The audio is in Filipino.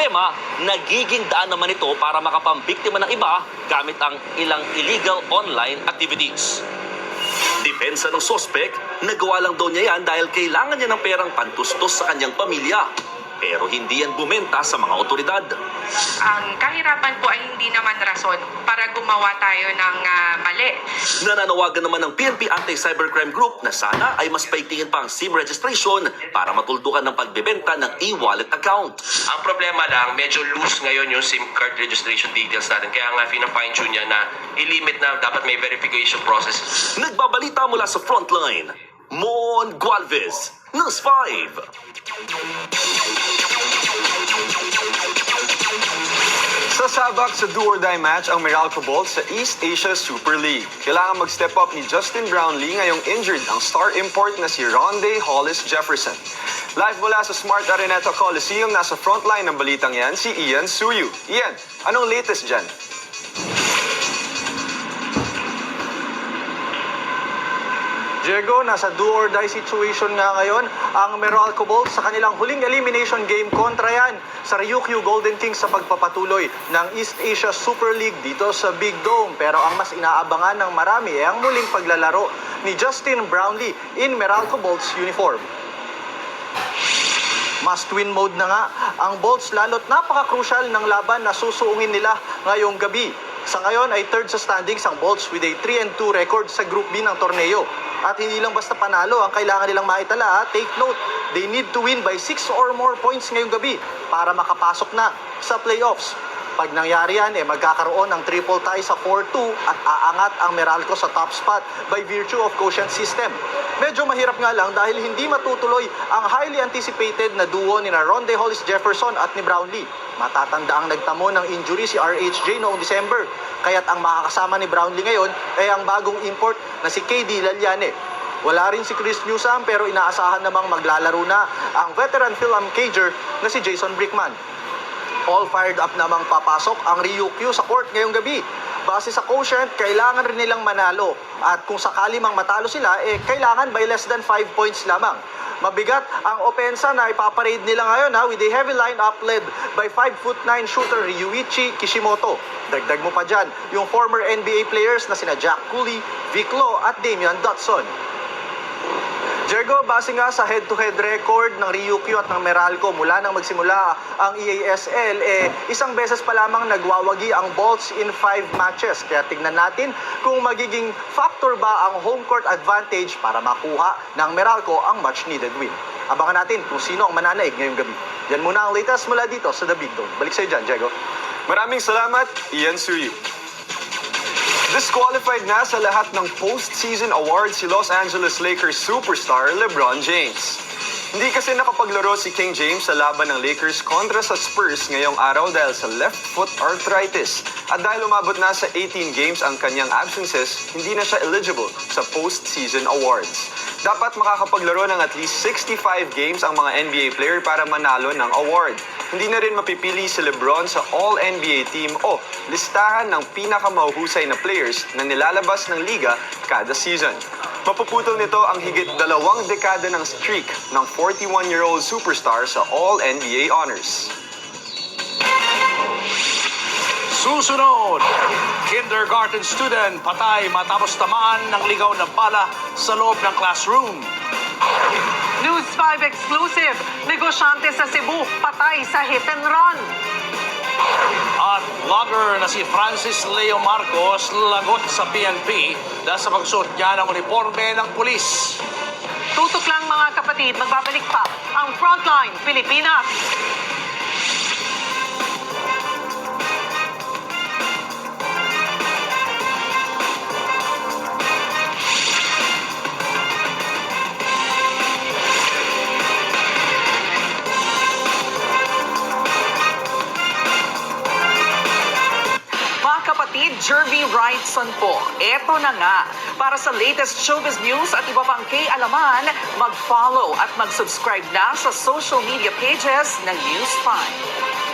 problema, nagiging daan naman ito para makapambiktima ng iba gamit ang ilang illegal online activities. Depensa ng sospek, nagawa lang daw niya yan dahil kailangan niya ng perang pantustos sa kanyang pamilya. Pero hindi yan bumenta sa mga otoridad. Ang kahirapan po ay hindi naman rason para gumawa tayo ng mali. Nananawagan naman ng PNP Anti-Cybercrime Group na sana ay mas paigtingin pa ang SIM registration para matuldukan ng pagbebenta ng e-wallet account. Ang problema lang, medyo loose ngayon yung SIM card registration details natin. Kaya nga, fine-tune niya na i-limit na dapat may verification process. Nagbabalita mula sa Frontline, Mon Gualvez, News 5. Sasabak sa do-or-die match ang Meralco Bolts sa East Asia Super League. Kailangan mag-step up ni Justin Brownlee ngayong injured ang star import na si Ronde Hollis Jefferson. Live mula sa Smart Araneta Coliseum, nasa frontline ng balitang yan si Ian Suyu. Ian, anong latest dyan? Diego, nasa do-or-die situation nga ngayon ang Meralco Bolts sa kanilang huling elimination game kontra yan sa Ryukyu Golden Kings sa pagpapatuloy ng East Asia Super League dito sa Big Dome. Pero ang mas inaabangan ng marami ay ang muling paglalaro ni Justin Brownlee in Meralco Bolts uniform. Must-win mode na nga ang Bolts lalo't napaka-crucial ng laban na susuungin nila ngayong gabi. Sa ngayon ay third sa standings ang Bolts with a 3-2 record sa Group B ng torneo. At hindi lang basta panalo ang kailangan nilang maitala. Take note, they need to win by 6 or more points ngayong gabi para makapasok na sa playoffs. Pag nangyari yan, magkakaroon ng triple tie sa 4-2 at aangat ang Meralco sa top spot by virtue of quotient system. Medyo mahirap nga lang dahil hindi matutuloy ang highly anticipated na duo ni Ronde Hollis Jefferson at ni Brownlee. Matatanda ang nagtamo ng injury si RHJ noong December. Kaya't ang makakasama ni Brownlee ngayon ay ang bagong import na si KD Lalyane. Wala rin si Chris Newsome pero inaasahan namang maglalaro na ang veteran Phil Cager na si Jason Brickman. All fired up namang papasok ang Ryukyu sa court ngayong gabi. Base sa quotient, kailangan rin nilang manalo. At kung sakali mang matalo sila, kailangan by less than 5 points lamang. Mabigat ang opensa na ipaparade nila ngayon with a heavy lineup led by 5'9" shooter Ryuichi Kishimoto. Dagdag mo pa dyan yung former NBA players na sina Jack Cooley, Vic Law at Damian Dotson. Diego, base nga sa head-to-head record ng Ryukyu at ng Meralco mula nang magsimula ang EASL, isang beses pa lamang nagwawagi ang Bolts in 5 matches. Kaya tignan natin kung magiging factor ba ang home court advantage para makuha ng Meralco ang much-needed win. Abangan natin kung sino ang mananaig ngayong gabi. Yan muna ang latest mula dito sa The Big Dome. Balik sa'yo dyan, Diego. Maraming salamat, Ian Suyu. Disqualified na sa lahat ng postseason awards si Los Angeles Lakers superstar LeBron James. Hindi kasi nakapaglaro si King James sa laban ng Lakers kontra sa Spurs ngayong araw dahil sa left foot arthritis. At dahil umabot na sa 18 games ang kanyang absences, hindi na siya eligible sa postseason awards. Dapat makakapaglaro ng at least 65 games ang mga NBA player para manalo ng award. Hindi na rin mapipili si LeBron sa All-NBA team o listahan ng pinakamahuhusay na players na nilalabas ng liga kada season. Mapuputol nito ang higit 2 dekada ng streak ng 41-year-old superstar sa All-NBA honors. Susunod, kindergarten student patay matapos tamaan ng ligaw na bala sa loob ng classroom. News 5 exclusive, negosyante sa Cebu patay sa hit and run. At vlogger na si Francis Leo Marcos lagot sa PNP dahil sa pagsuot niya ng uniforme ng pulis. Tutok lang mga kapatid, magbabalik pa ang Frontline Pilipinas. Kapatid Jervy Wrightson po. Eto na nga. Para sa latest showbiz news at iba pang kay-alaman, mag-follow at mag-subscribe na sa social media pages ng News 5.